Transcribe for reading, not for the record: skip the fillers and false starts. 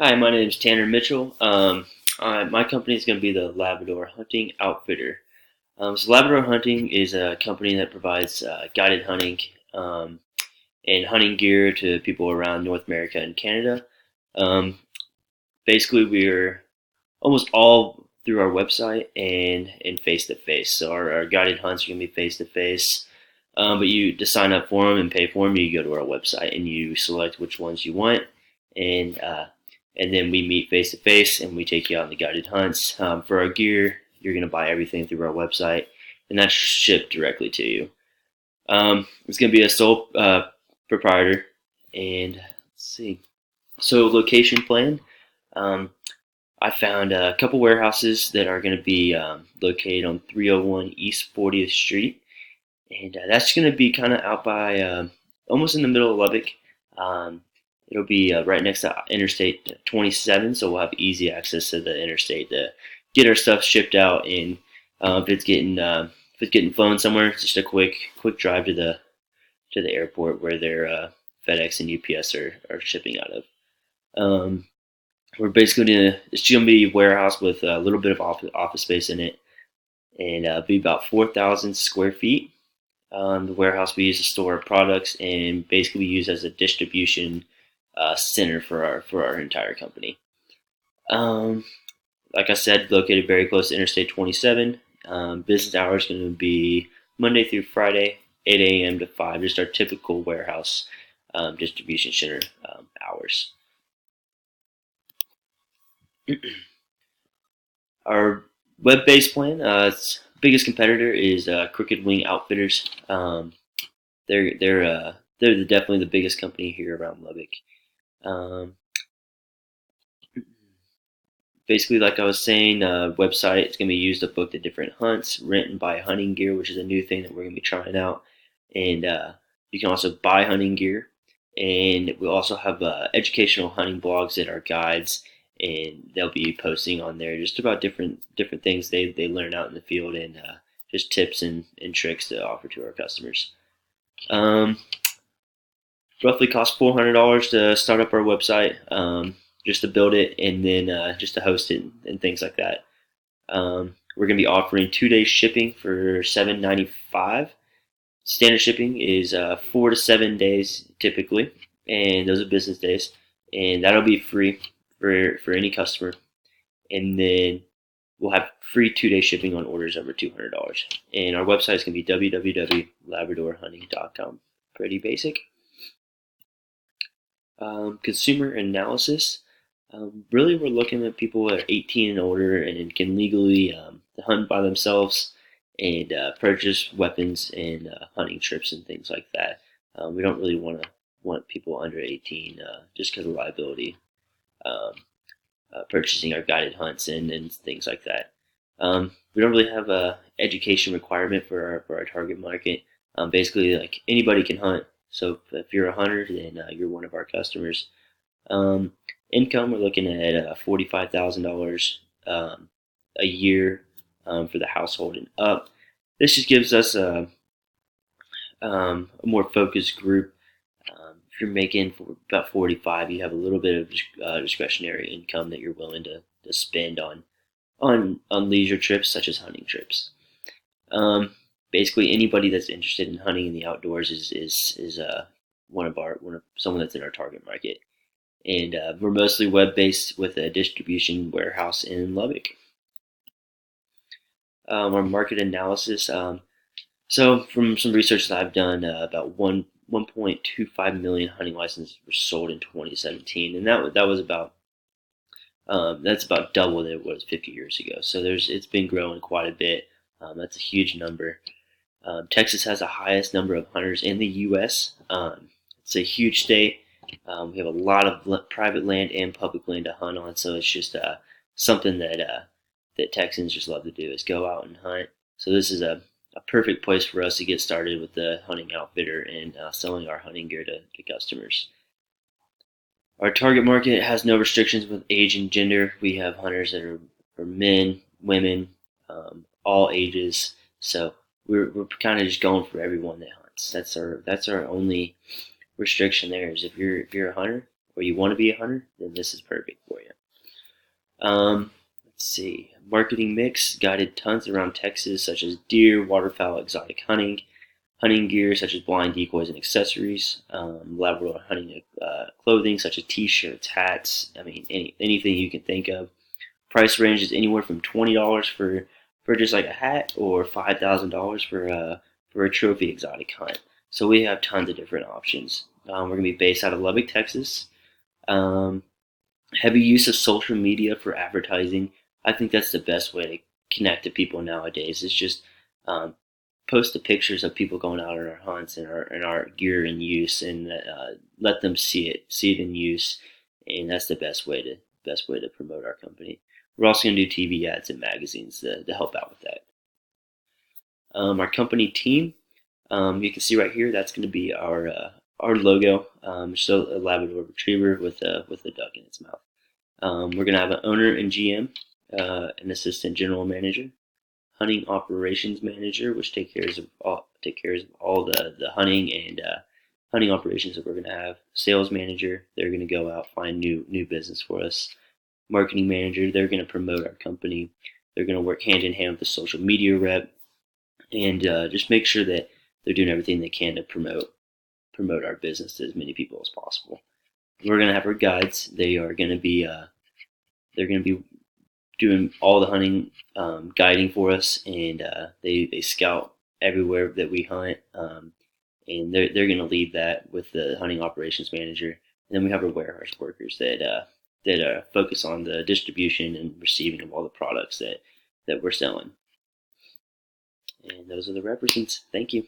Hi, my name is Tanner Mitchell. My company is going to be the Labrador Hunting Outfitter. So Labrador Hunting is a company that provides guided hunting um, and hunting gear to people around North America and Canada. Um, Basically, we're almost all through our website and face to face. So our guided hunts are going to be face to face. But you to sign up for them and pay for them, you go to our website and you select which ones you want, and uh, and then we meet face to face and we take you out on the guided hunts. For our gear, you're going to buy everything through our website, and that's shipped directly to you. It's going to be a sole proprietor, and let's see. So location plan. Um, I found a couple warehouses that are going to be located on 301 East 40th Street, and that's going to be kind of out by almost in the middle of Lubbock. Um, it'll be right next to Interstate 27, so we'll have easy access to the interstate to get our stuff shipped out. And if it's getting flown somewhere, it's just a quick drive to the airport where their FedEx and UPS are shipping out of. Um, we're basically it's gonna be a warehouse with a little bit of office space in it, and be about 4,000 square feet. The warehouse we use to store our products and basically use as a distribution center for our entire company. Um, like I said, located very close to Interstate 27. Business hours going to be Monday through Friday, 8 a.m. to 5, just our typical warehouse distribution center hours. Our web-based plan, its biggest competitor is Crooked Wing Outfitters. They're definitely the biggest company here around Lubbock. Um, Basically, like I was saying, website it's going to be used to book the different hunts, rent and buy hunting gear, which is a new thing that we're going to be trying out. And you can also buy hunting gear, and we also have educational hunting blogs that are guides, and they'll be posting on there just about different things they learn out in the field, and just tips and tricks to offer to our customers. Um, Roughly costs $400 to start up our website, just to build it, and then just to host it and things like that. We're going to be offering 2 days shipping for $7.95. Standard shipping is 4 to 7 days typically, and those are business days, and that'll be free for any customer. And then we'll have free 2 day shipping on orders over $200. And our website is going to be www.labradorhunting.com. Pretty basic. Consumer analysis. Really, we're looking at people that are 18 and older and can legally hunt by themselves and purchase weapons and hunting trips and things like that. We don't really want people under 18 just because of liability, um, purchasing our guided hunts and things like that. We don't really have a education requirement for our target market. Basically, like anybody can hunt. So if you're a hunter, then you're one of our customers. Um, Income, we're looking at $45,000 a year for the household and up. This just gives us a more focused group. If you're making for about 45, you have a little bit of discretionary income that you're willing to spend on leisure trips such as hunting trips. Um, Basically, anybody that's interested in hunting in the outdoors is one of someone that's in our target market, and we're mostly web based with a distribution warehouse in Lubbock. Our market analysis. So from some research that I've done, about 1.25 million hunting licenses were sold in 2017, and that was about that's about double than it was 50 years ago. So it's been growing quite a bit. That's a huge number. Texas has the highest number of hunters in the U.S. It's a huge state. We have a lot of private land and public land to hunt on, so it's just something that Texans just love to do is go out and hunt. So this is a perfect place for us to get started with the hunting outfitter and selling our hunting gear to customers. Our target market has no restrictions with age and gender. We have hunters that are men, women, all ages. So we're kind of just going for everyone that hunts. That's our only restriction there. Is if you're a hunter or you want to be a hunter, then this is perfect for you. Let's see. Marketing mix guided tons around Texas, such as deer, waterfowl, exotic hunting gear such as blind decoys and accessories, Labrador hunting clothing such as t-shirts, hats. I mean, anything you can think of. Price range is anywhere from $20 for just like a hat, or $5,000 for a trophy exotic hunt. So we have tons of different options. We're gonna be based out of Lubbock, Texas. Um, Heavy use of social media for advertising. I think that's the best way to connect to people nowadays. Is just um, post the pictures of people going out on our hunts and our gear in use, and let them see it in use, and that's the best way to promote our company. We're also going to do TV ads and magazines to help out with that. Our company team, you can see right here, that's going to be our logo. So a Labrador Retriever with a duck in its mouth. We're going to have an owner and GM, an assistant general manager, hunting operations manager, which take care of all the hunting and hunting operations that we're going to have. Sales manager, they're going to go out find new business for us. Marketing manager, they're going to promote our company. They're going to work hand in hand with the social media rep, and just make sure that they're doing everything they can to promote our business to as many people as possible. We're going to have our guides. They're going to be doing all the hunting guiding for us, and they scout everywhere that we hunt, and they're going to lead that with the hunting operations manager. And then we have our warehouse workers that focus on the distribution and receiving of all the products that we're selling. And those are the represents. Thank you.